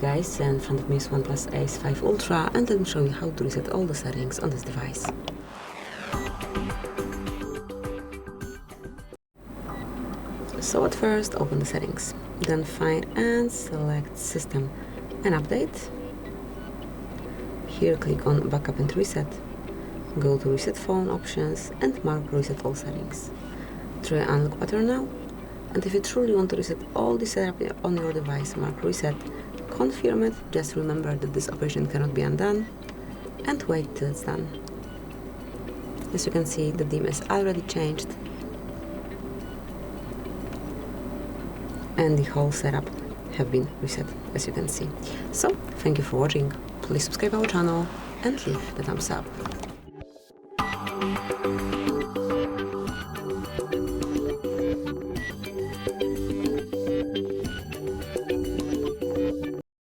Guys, in front of me is OnePlus Ace 5 Ultra, and let me show you how to reset all the settings on this device. So at first, open the settings, then find and select System and Update. Here click on Backup and Reset. Go to Reset Phone options and mark Reset all settings. Try Unlock button now, and if you truly want to reset all the setup on your device, mark Reset. Confirm it, just remember that this operation cannot be undone, and wait till it's done. As you can see, the theme is already changed, and the whole setup have been reset, as you can see. So, thank you for watching, please subscribe our channel and leave the thumbs up.